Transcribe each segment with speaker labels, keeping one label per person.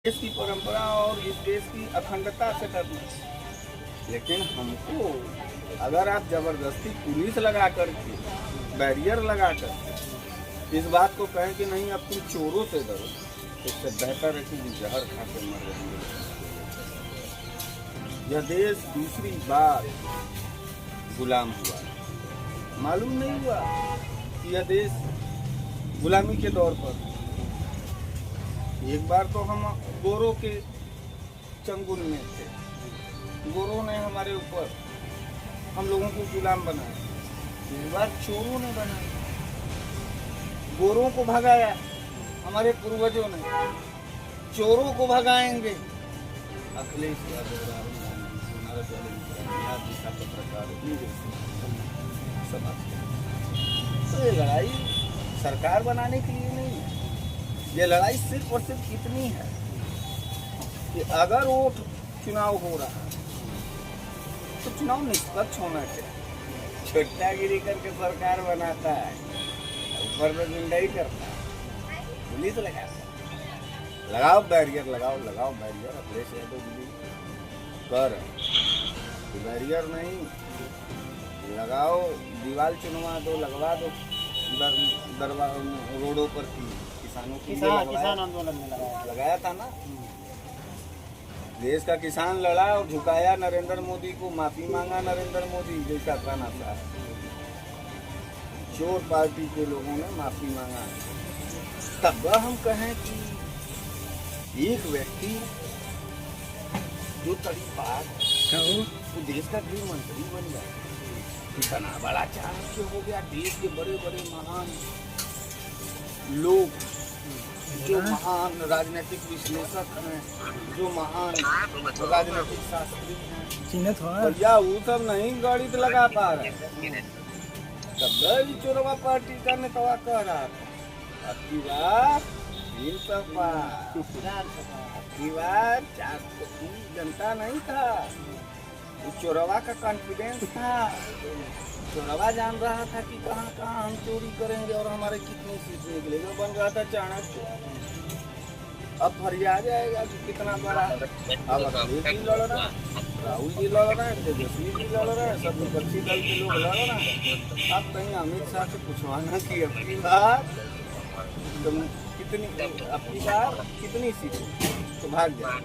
Speaker 1: देश की परंपरा और इस देश की अखंडता से करना। लेकिन हमको अगर आप जबरदस्ती पुलिस लगा करके बैरियर लगा कर इस बात को कहें कि नहीं अब तुम चोरों से डरो, तो इससे बेहतर है कि हम जहर खा के मर जाएंगे। यह देश दूसरी बार गुलाम हुआ, मालूम नहीं हुआ कि यह देश गुलामी के दौर पर। एक बार तो हम गोरों के चंगुल में थे, गोरों ने हमारे ऊपर हम लोगों को गुलाम बनाया। इस बार चोरों ने बनाया, गोरों को भगाया हमारे पूर्वजों ने, चोरों को भगाएंगे। अखिलेश यादव पत्रकार तो ये लड़ाई सरकार बनाने के लिए नहीं है, ये लड़ाई सिर्फ और सिर्फ इतनी है कि अगर वो चुनाव हो रहा है तो चुनाव निष्पक्ष होना चाहिए। छोटागिरी करके सरकार बनाता है, ऊपर में गुंडाई करता है, पुलिस लगाता है। लगाओ बैरियर, लगाओ बैरियर। अखिलेश यादव जी कर बैरियर नहीं लगाओ, दीवार चुनवा दो, लगवा दो रोडों पर की किसान आंदोलन में लगाया था ना। देश का किसान लड़ा और झुकाया नरेंद्र मोदी को, माफी मांगा नरेंद्र मोदी जैसा खाना था। चोर पार्टी के लोगों ने माफी मांगा। तब हम कहें कि एक व्यक्ति जो तड़ी बात वो देश का गृह मंत्री बन गया, इतना बड़ा चाणक्य हो गया। देश के बड़े बड़े महान लोग, जो महान राजनीतिक विश्लेषक हैं, जो महान राजनीतिक शास्त्री हैं, भैया वो सब नहीं गणित लगा पा रहे। तब चोरवा पार्टी का नेता कह रहा था अबकी बार 400 जनता नहीं था, वो चोरवा का कॉन्फिडेंस था। चोरवा जान रहा था कि कहाँ कहाँ हम चोरी करेंगे और हमारे कितनी सीट निकलेगी। बन रहा था चाणक्य। अब फरियाद जाएगा कि कितना बड़ा। अब अखिलेश जी लड़ रहे हैं, राहुल जी लड़ रहे हैं, तेजस्वी जी लड़ रहे हैं, सब विपक्षी दल के लोग लड़ रहे हैं। अब कहीं अमित शाह से पूछवाना कि अपनी बार कितनी सीट तो भाग जाए।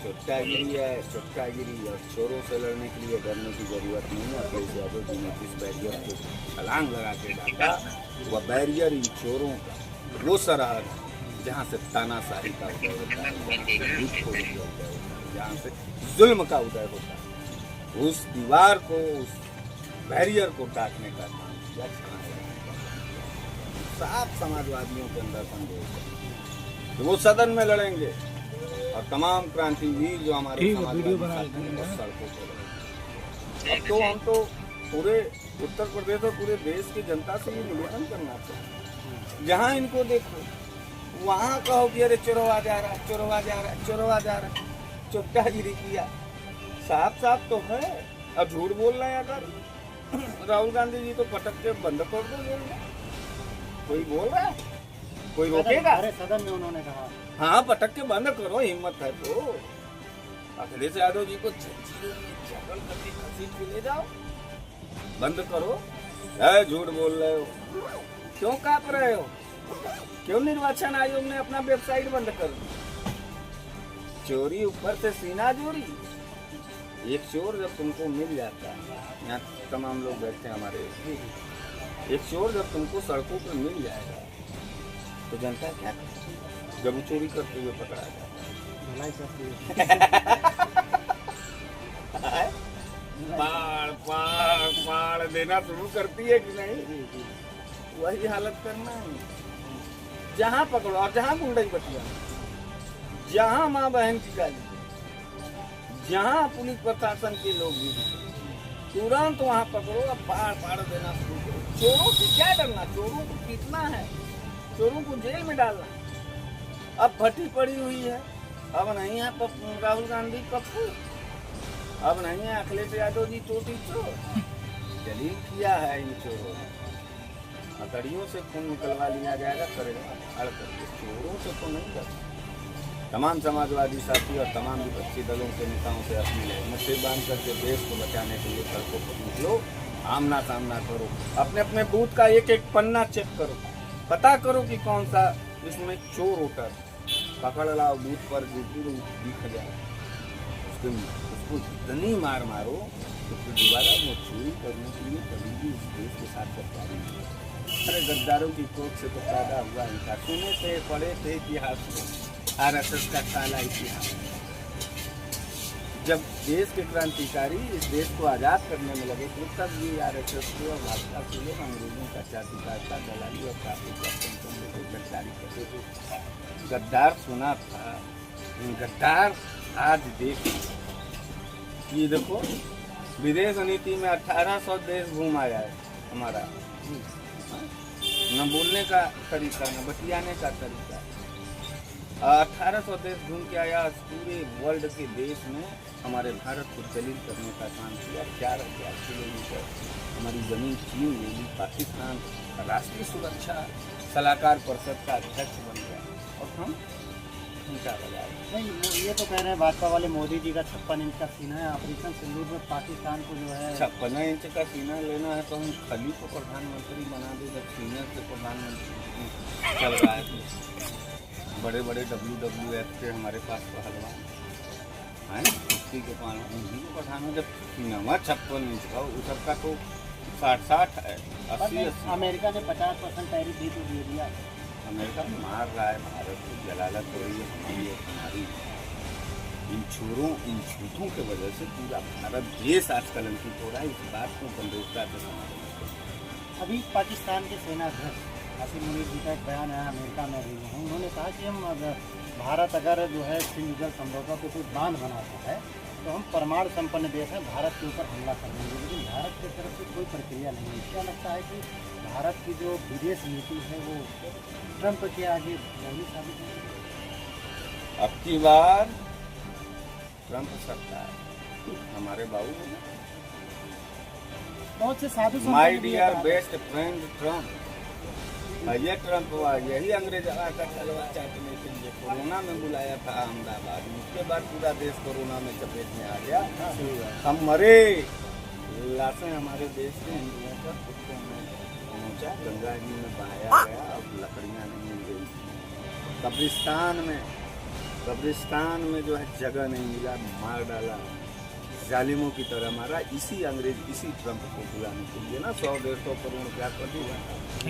Speaker 1: चुटकागिरी है, चुटकागिरी। और चोरों से लड़ने के लिए डरने की जरूरत नहीं है। अखिलेश यादव जी ने जिस बैरियर को छलांग लगा के डाला, वह बैरियर इन चोरों का वो सरहद जहाँ से तानाशाही का उदय होता है, जहाँ से जुल्म का उदय होता है, उस दीवार को, उस बैरियर को डाकने का काम किया। साफ समाजवादियों के अंदर संदेश है कि वो सदन में लड़ेंगे और तमाम क्रांतिवीर जो हमारे समाजवादी सड़कों पर। अब तो हम तो पूरे उत्तर प्रदेश और पूरे देश की जनता से ये निवेदन करना चाहिए, जहाँ इनको देखो वहाँ कहो कि अरे चोरवा जा रहा है, चोरवा जा रहा है, चोरवा जा रहा है। चुटकागिरी किया, साफ साफ तो है। अब झूठ बोल रहे हैं अगर राहुल गांधी जी तो पटक के बंद कर दो बोलना। कोई बोल रहा है, कोई रोकेगा?
Speaker 2: सदन में उन्होंने कहा
Speaker 1: हाँ पटक के बंद करो, हिम्मत है तो। अखिलेश यादव जी को जंजीरों में जबल करके घसीट के ले जाओ, बंद करो। झूठ बोल रहे हो, क्यों कांप रहे हो? क्यों निर्वाचन आयोग ने अपना वेबसाइट बंद कर दी? चोरी ऊपर से सीना जोरी। एक चोर जब तुमको मिल जाता है, यहाँ तमाम लोग बैठते हैं हमारे, एक चोर जब तुमको सड़कों पर मिल जाएगा तो जनता क्या करेगी? जब वो चोरी करते हुए पकड़ा जाता है, पाड़ देना शुरू करती है कि नहीं? वही हालत करना है। जहाँ पकड़ो और जहाँ गुंडाई बतिया, जहाँ माँ बहन की गाली, जहाँ पुलिस प्रशासन के लोग भी तुरंत वहाँ पकड़ो और पाड़ देना शुरू करो। चोरों से क्या डरना? चोरों को पीटना है, चोरों को जेल में डालना। अब भट्टी पड़ी हुई है, अब नहीं है राहुल गांधी पप्पू, अब नहीं है अखिलेश यादव जी चोटी चोर। जलील किया है इन चोरों ने। हथड़ियों से खून निकलवा लिया जाएगा, करेगा अड़ करके, चोरों से तो नहीं करता। तमाम समाजवादी साथी और तमाम विपक्षी दलों के नेताओं से अपील है, मुट्ठी बांध करके देश को बचाने के लिए सड़कों पर निकलो, आमना सामना करो, अपने अपने बूथ का एक एक पन्ना चेक करो, पता करो कि कौन सा इसमें चोर वोटर पकड़ लाओ, बूथ पर दिख जाए, उसको इतनी मार मारो तो फिर दोबारा वो चोरी करने के लिए कभी भी उस देश के साथ गद्दारी नहीं है। अरे गद्दारों की कोख से तो पैदा हुआ ही था, सुने थे पढ़े थे इतिहास में, RSS का काला इतिहास। जब देश के क्रांतिकारी इस देश को आज़ाद करने में लगे थे तब ये RSS को और भाजपा के लोग अंग्रेजों का चाटुकारिता दलाली और काफी गद्दारी करते थे। गद्दार सुना था, गद्दार आज देख, ये देखो विदेश नीति में 1800 देश घूम आया है हमारा, न बोलने का तरीका न बतियाने का तरीका। 1800 देश घूम के आया, पूरे वर्ल्ड के देश में हमारे भारत को दलील करने का काम किया। 4000 किलोमीटर हमारी जमीन छीन लेगी, पाकिस्तान राष्ट्रीय सुरक्षा सलाहकार परिषद का अध्यक्ष बन गया और हम घंटा बजा।
Speaker 2: नहीं, ये तो कह रहे हैं भाजपा वाले मोदी जी का 56 इंच का सीना है, ऑपरेशन सिंदूर में पाकिस्तान को जो है
Speaker 1: 56 इंच का सीना लेना है तो हम खली को प्रधानमंत्री बना दे, जब सीना से प्रधानमंत्री चल रहा है। बड़े बड़े WWF के हमारे पास पहलवान है, कुश्ती के उन्हीं को प्रधानमंत्री, जब सीना 56 इंच का, उस सबका तो 60 है, 80।
Speaker 2: अमेरिका ने 50% टैरिफ भी तो दे दिया।
Speaker 1: अमेरिका मार रहा है भारत को, जलालत हो रही है हमारी और हमारी। इन चोरों इन झूठों की वजह से पूरा भारत देश आज कलंकित हो रहा है। इस बात को गंभीरता से समझना।
Speaker 2: अभी पाकिस्तान के सेनाध्यक्ष आसिम मुनीर जी का एक बयान आया, अमेरिका में भी हैं, उन्होंने कहा कि हम भारत अगर जो है सिंध जल समझौता पे कोई बांध बनाता है तो हम परमाणु संपन्न देश है, भारत के ऊपर हमला कर देंगे, लेकिन भारत की तरफ से कोई प्रक्रिया नहीं है। क्या लगता है कि भारत की जो विदेश नीति है वो ट्रंप के आगे नहीं साबित होगी?
Speaker 1: अब की बार ट्रंप सरकार हमारे बाबू
Speaker 2: बहुत से साधु
Speaker 1: my dear best friend Trump, ये ट्रंप हुआ, यही अंग्रेज का चलवा चाटने के लिए कोरोना में बुलाया था अहमदाबाद, उसके बाद पूरा देश कोरोना में चपेट में आ गया, हम मरे, लाशें हमारे देश के हिंदुओं पर कुत्तों में पहुंचा, गंगा जी में बहाया गया, अब लकड़ियां नहीं मिल गई, कब्रिस्तान में जो है जगह नहीं मिला, मार डाला, जालिमों की तरह मारा। इसी अंग्रेज इसी ट्रंप को बुलाने के लिए ना 100-150 करोड़ क्या कर दिया।